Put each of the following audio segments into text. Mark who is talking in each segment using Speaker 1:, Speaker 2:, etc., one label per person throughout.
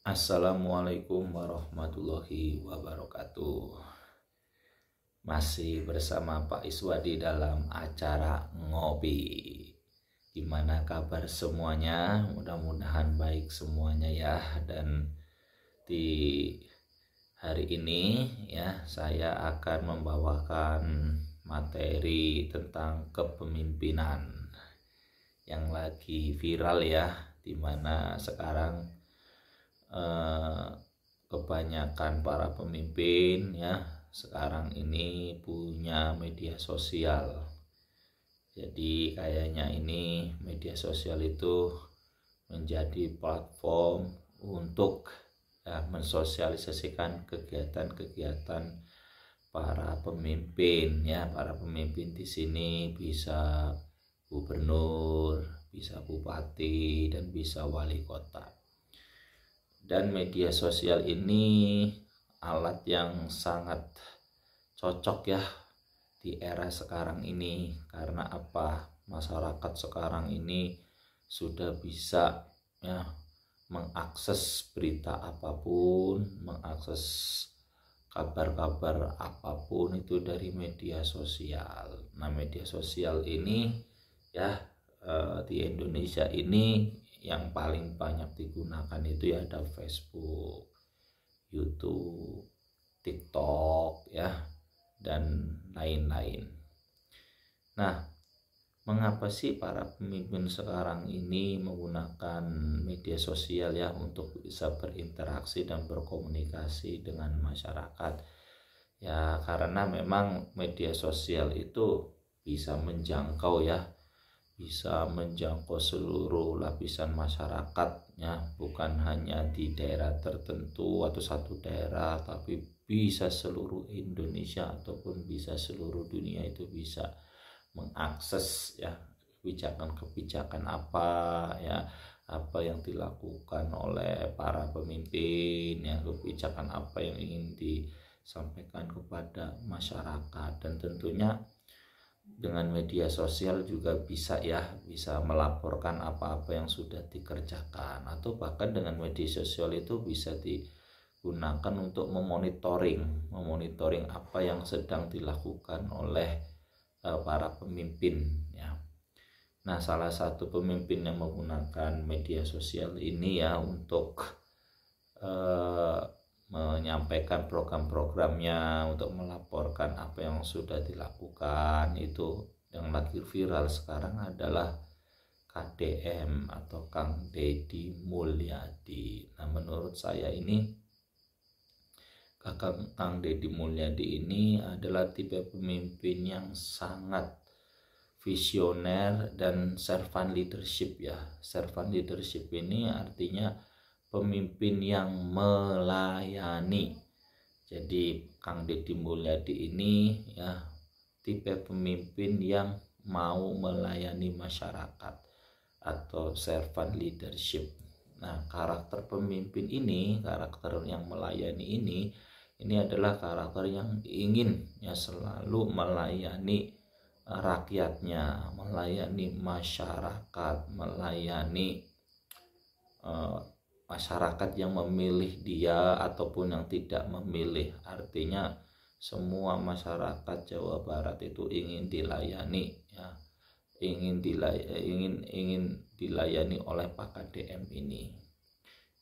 Speaker 1: Assalamualaikum warahmatullahi wabarakatuh. Masih bersama Pak Iswadi dalam acara Ngopi. Gimana kabar semuanya? Mudah-mudahan baik semuanya ya. Dan di hari ini ya saya akan membawakan materi tentang kepemimpinan yang lagi viral ya, dimana sekarang kebanyakan para pemimpin ya sekarang ini punya media sosial. Jadi kayaknya ini media sosial itu menjadi platform untuk mensosialisasikan kegiatan-kegiatan para pemimpin ya. Para pemimpin di sini bisa gubernur, bisa bupati, dan bisa wali kota. Dan media sosial ini alat yang sangat cocok ya di era sekarang ini. Karena apa? Masyarakat sekarang ini sudah bisa ya mengakses berita apapun, mengakses kabar-kabar apapun itu dari media sosial. Nah, media sosial ini ya di Indonesia ini yang paling banyak digunakan itu ya ada Facebook, YouTube, TikTok ya, dan lain-lain. Nah, mengapa sih para pemimpin sekarang ini menggunakan media sosial ya untuk bisa berinteraksi dan berkomunikasi dengan masyarakat? Ya, karena memang media sosial itu bisa menjangkau ya, bisa menjangkau seluruh lapisan masyarakatnya, bukan hanya di daerah tertentu atau satu daerah, tapi bisa seluruh Indonesia ataupun bisa seluruh dunia itu bisa mengakses ya kebijakan-kebijakan apa ya, apa yang dilakukan oleh para pemimpin ya, kebijakan apa yang ingin disampaikan kepada masyarakat. Dan tentunya dengan media sosial juga bisa melaporkan apa-apa yang sudah dikerjakan, atau bahkan dengan media sosial itu bisa digunakan untuk memonitoring apa yang sedang dilakukan oleh para pemimpin ya. Nah, salah satu pemimpin yang menggunakan media sosial ini ya untuk menyampaikan program-programnya, untuk melaporkan apa yang sudah dilakukan, itu yang lagi viral sekarang adalah KDM atau Kang Deddy Mulyadi. Nah, menurut saya ini Kang Deddy Mulyadi ini adalah tipe pemimpin yang sangat visioner dan servant leadership ya. Servant leadership ini artinya pemimpin yang melayani. Jadi Kang Deddy Mulyadi ini ya tipe pemimpin yang mau melayani masyarakat atau servant leadership. Nah, karakter pemimpin ini, karakter yang melayani ini adalah karakter yang ingin ya selalu melayani rakyatnya, melayani masyarakat, melayani masyarakat yang memilih dia ataupun yang tidak memilih. Artinya semua masyarakat Jawa Barat itu ingin dilayani ya, ingin dilayani oleh Pak KDM ini.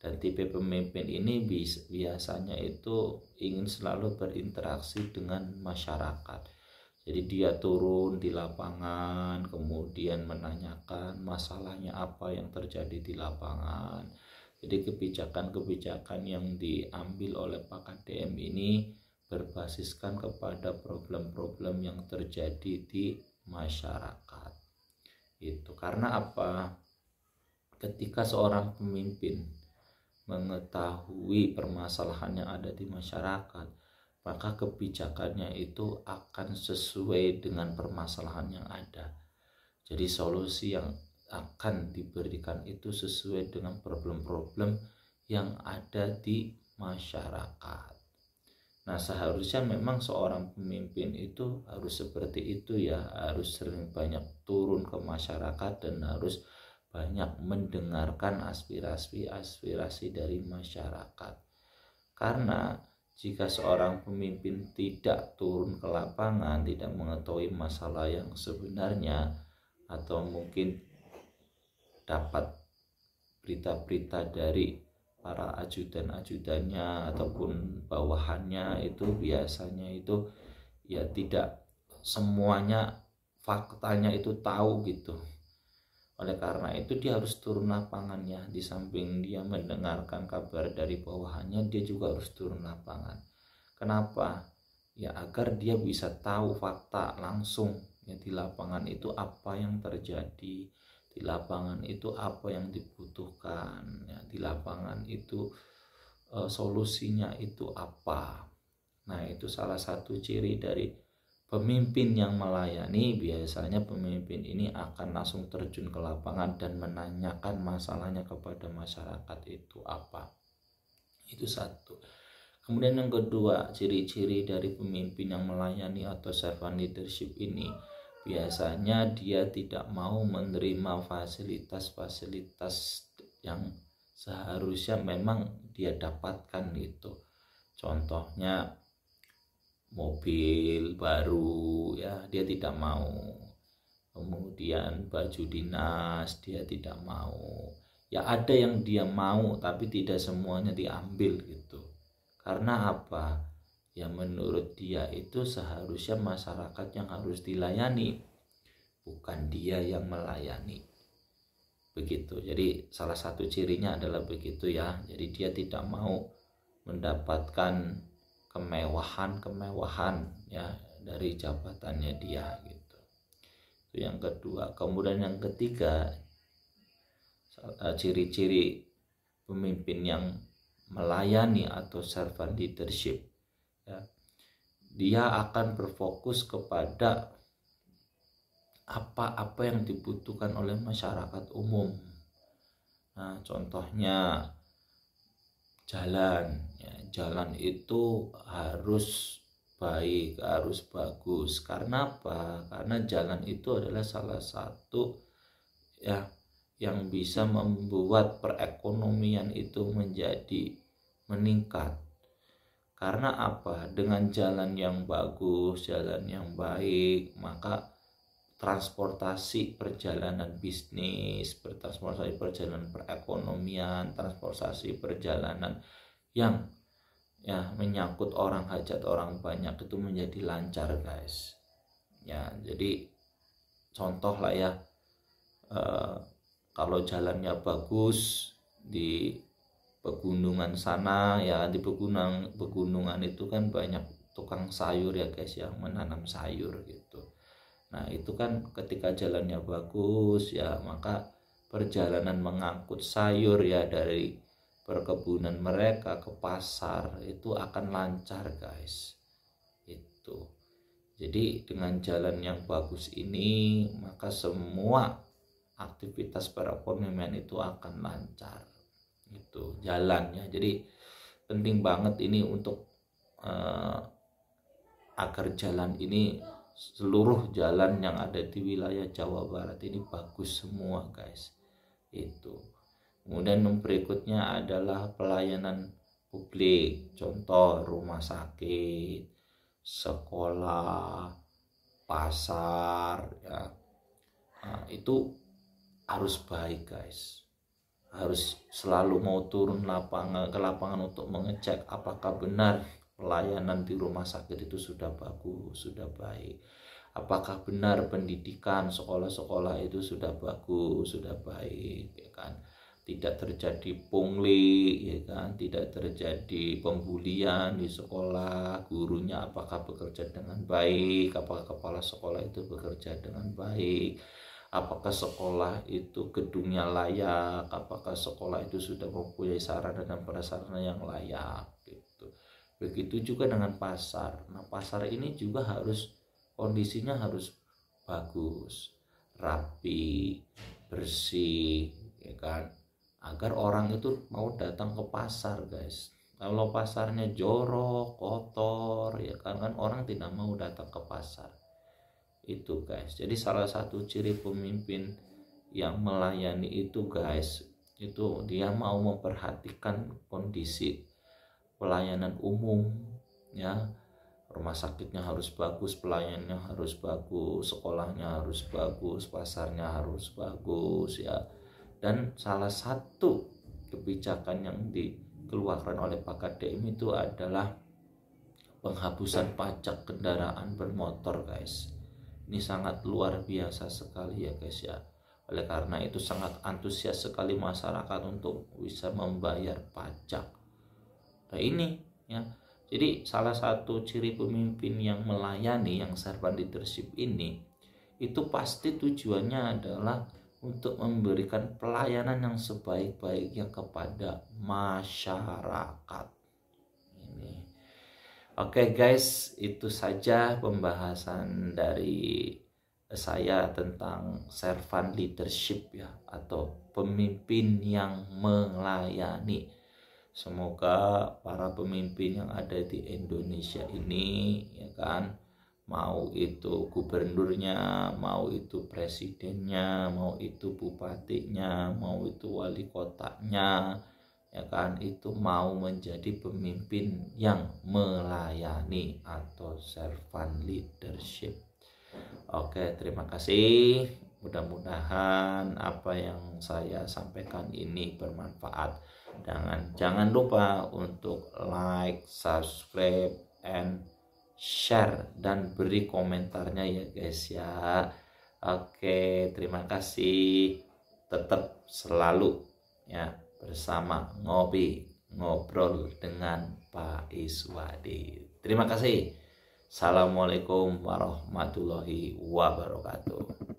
Speaker 1: Dan tipe pemimpin ini biasanya itu ingin selalu berinteraksi dengan masyarakat. Jadi dia turun di lapangan, kemudian menanyakan masalahnya apa yang terjadi di lapangan. Jadi kebijakan-kebijakan yang diambil oleh Pak KDM ini berbasiskan kepada problem-problem yang terjadi di masyarakat. Itu karena apa? Ketika seorang pemimpin mengetahui permasalahan yang ada di masyarakat, maka kebijakannya itu akan sesuai dengan permasalahan yang ada. Jadi solusi yang akan diberikan itu sesuai dengan problem-problem yang ada di masyarakat. Nah, seharusnya memang seorang pemimpin itu harus seperti itu ya, harus sering banyak turun ke masyarakat dan harus banyak mendengarkan aspirasi dari masyarakat. Karena jika seorang pemimpin tidak turun ke lapangan, tidak mengetahui masalah yang sebenarnya, atau mungkin dapat berita-berita dari para ajudan-ajudannya ataupun bawahannya, itu biasanya itu ya tidak semuanya faktanya itu tahu gitu. Oleh karena itu dia harus turun lapangannya. Di samping dia mendengarkan kabar dari bawahannya, dia juga harus turun lapangan. Kenapa? Ya agar dia bisa tahu fakta langsung ya, di lapangan itu apa yang terjadi, di lapangan itu apa yang dibutuhkan ya, di lapangan itu solusinya itu apa. Nah, itu salah satu ciri dari pemimpin yang melayani. Biasanya pemimpin ini akan langsung terjun ke lapangan dan menanyakan masalahnya kepada masyarakat itu apa. Itu satu. Kemudian yang kedua, ciri-ciri dari pemimpin yang melayani atau servant leadership ini, biasanya dia tidak mau menerima fasilitas-fasilitas yang seharusnya memang dia dapatkan gitu. Contohnya mobil baru ya, dia tidak mau. Kemudian baju dinas dia tidak mau. Ya ada yang dia mau tapi tidak semuanya diambil gitu. Karena apa? Ya menurut dia itu seharusnya masyarakat yang harus dilayani, bukan dia yang melayani. Begitu. Jadi salah satu cirinya adalah begitu ya. Jadi dia tidak mau mendapatkan kemewahan ya dari jabatannya dia gitu. Itu yang kedua. Kemudian yang ketiga, ciri-ciri pemimpin yang melayani atau servant leadership ya, dia akan berfokus kepada apa-apa yang dibutuhkan oleh masyarakat umum. Nah, contohnya jalan ya, jalan itu harus baik, harus bagus. Karena apa? Karena jalan itu adalah salah satu ya yang bisa membuat perekonomian itu menjadi meningkat. Karena apa? Dengan jalan yang bagus, jalan yang baik, maka transportasi perjalanan bisnis, transportasi perjalanan perekonomian, transportasi perjalanan yang ya menyangkut orang, hajat orang banyak itu menjadi lancar guys. Ya jadi contoh lah ya, kalau jalannya bagus di pegunungan sana ya, di pegunungan itu kan banyak tukang sayur ya guys, yang menanam sayur gitu. Nah itu kan ketika jalannya bagus ya, maka perjalanan mengangkut sayur ya dari perkebunan mereka ke pasar itu akan lancar guys. Itu jadi dengan jalan yang bagus ini, maka semua aktivitas perekonomian itu akan lancar. Itu jalannya. Jadi penting banget ini untuk agar jalan ini, seluruh jalan yang ada di wilayah Jawa Barat ini bagus semua guys. Itu. Kemudian yang berikutnya adalah pelayanan publik. Contoh rumah sakit, sekolah, pasar ya. Nah, itu harus baik guys. Harus selalu mau turun ke lapangan untuk mengecek apakah benar pelayanan di rumah sakit itu sudah bagus, sudah baik. Apakah benar pendidikan sekolah-sekolah itu sudah bagus, sudah baik, ya kan? Tidak terjadi pungli, ya kan? Tidak terjadi pembulian di sekolah. Gurunya apakah bekerja dengan baik? Apakah kepala sekolah itu bekerja dengan baik? Apakah sekolah itu gedungnya layak? Apakah sekolah itu sudah mempunyai sarana dan prasarana yang layak? Gitu. Begitu juga dengan pasar. Nah, pasar ini juga harus kondisinya harus bagus, rapi, bersih, ya kan? Agar orang itu mau datang ke pasar, guys. Kalau pasarnya jorok, kotor, ya kan orang tidak mau datang ke pasar. Itu, guys. Jadi salah satu ciri pemimpin yang melayani itu guys, itu dia mau memperhatikan kondisi pelayanan umum ya. Rumah sakitnya harus bagus, pelayanannya harus bagus, sekolahnya harus bagus, pasarnya harus bagus ya. Dan salah satu kebijakan yang dikeluarkan oleh Pak KDM itu adalah penghapusan pajak kendaraan bermotor guys. Ini sangat luar biasa sekali ya guys ya. Oleh karena itu sangat antusias sekali masyarakat untuk bisa membayar pajak. Nah ini ya. Jadi salah satu ciri pemimpin yang melayani, yang servant leadership ini, itu pasti tujuannya adalah untuk memberikan pelayanan yang sebaik-baiknya kepada masyarakat. Ini. Oke guys, itu saja pembahasan dari saya tentang servant leadership ya, atau pemimpin yang melayani. Semoga para pemimpin yang ada di Indonesia ini ya kan, mau itu gubernurnya, mau itu presidennya, mau itu bupatinya, mau itu wali kotanya ya kan, itu mau menjadi pemimpin yang melayani atau servant leadership. Oke, terima kasih. Mudah-mudahan apa yang saya sampaikan ini bermanfaat. Jangan lupa untuk like, subscribe, and share, dan beri komentarnya ya guys ya. Oke, terima kasih. Tetap selalu ya bersama ngobrol dengan Pak Iswadi. Terima kasih. Assalamualaikum warahmatullahi wabarakatuh.